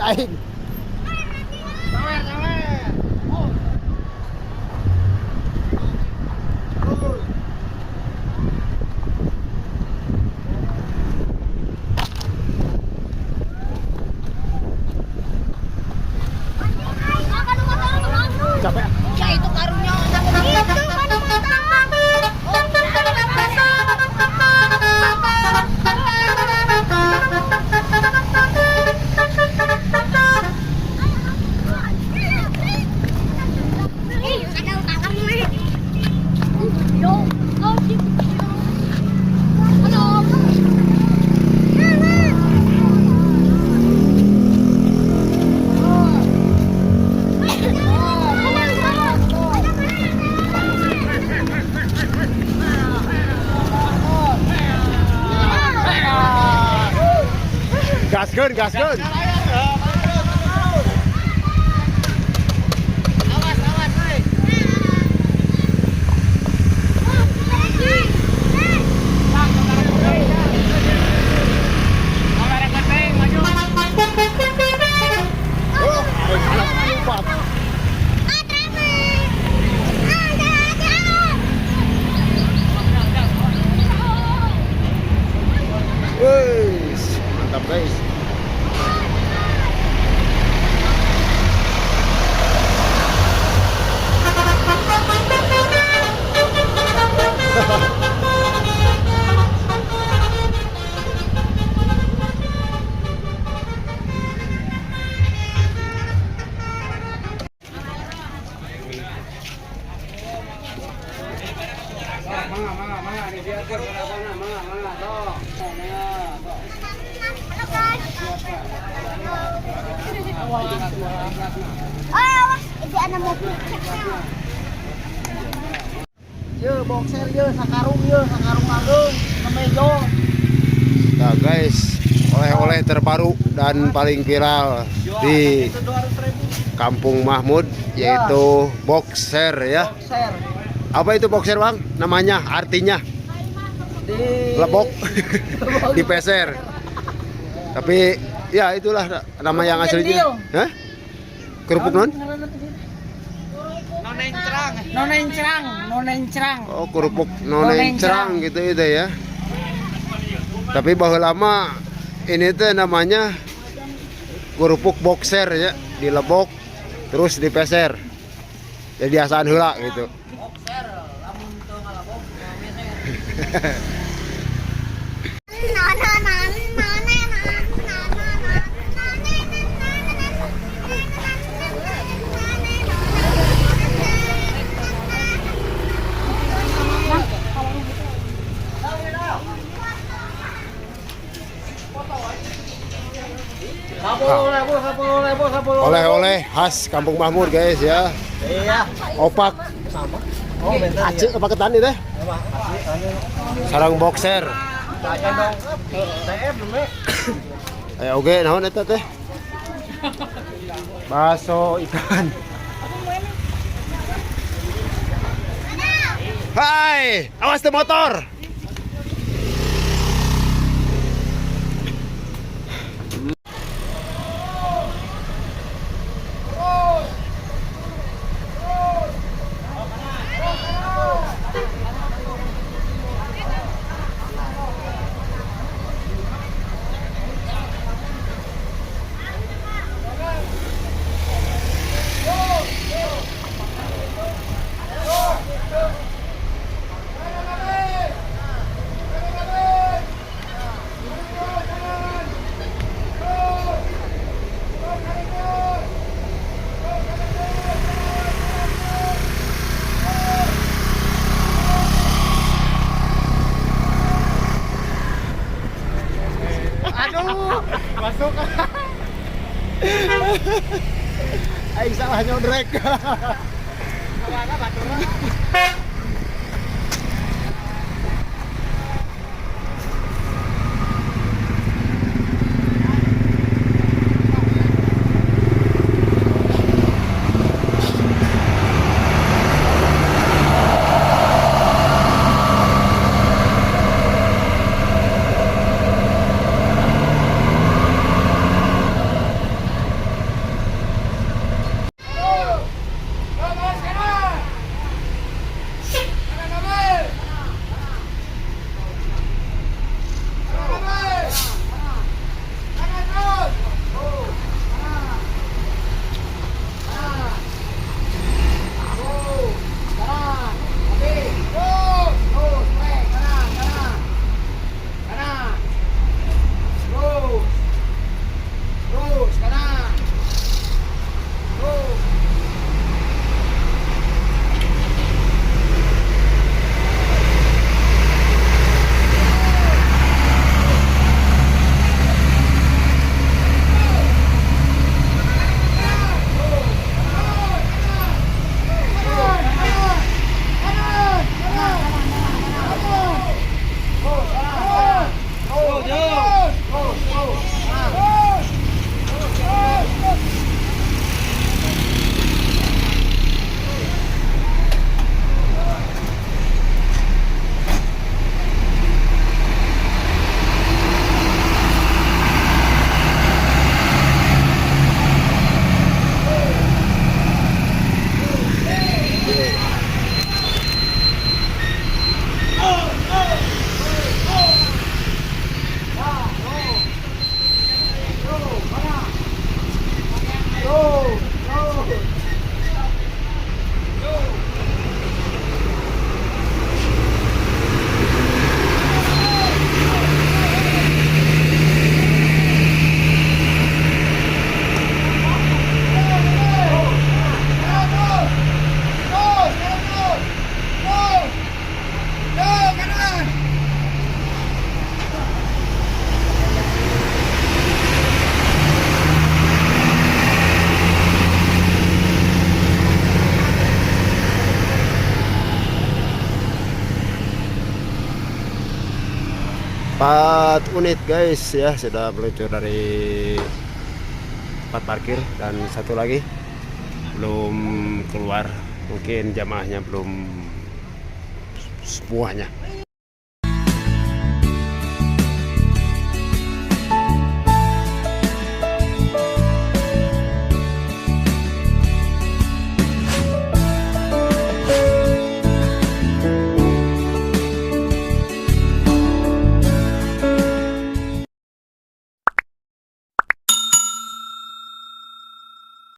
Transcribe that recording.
aing. Capek. Ya itu karungnya itu kan Gaskeun, gaskeun. Wes, mantap guys. Ye boxer ye sakarung agung kemejo. Nah guys, oleh-oleh terbaru dan paling viral di Kampung Mahmud yaitu boxer ya. Boxer Apa itu boxer bang? Namanya, artinya di lebok, dipeser. Tapi ya itulah nama yang aslinya. Hah? Kerupuk non? Nonencrang. Oh kerupuk nonencrang gitu itu ya. Tapi bahwa lama ini tuh namanya kerupuk boxer ya, dilebok terus dipeser. Jadi asaan heula gitu. Boxer, lamun teu ngalabok Oleh-oleh khas Kampung Mahmud guys ya. Iya. Opak. Sama. Oh, bentar. Acik apa ketan itu? Sarang boxer. Saya dong. TF belum. Oke, naon eta teh? Bakso ikan. Hai, awas tuh motor. Masuk. Aing salah nyodrek. Kemana baturna? 4 unit guys ya sudah meluncur dari tempat parkir, dan satu lagi belum keluar, mungkin jamaahnya belum semuanya.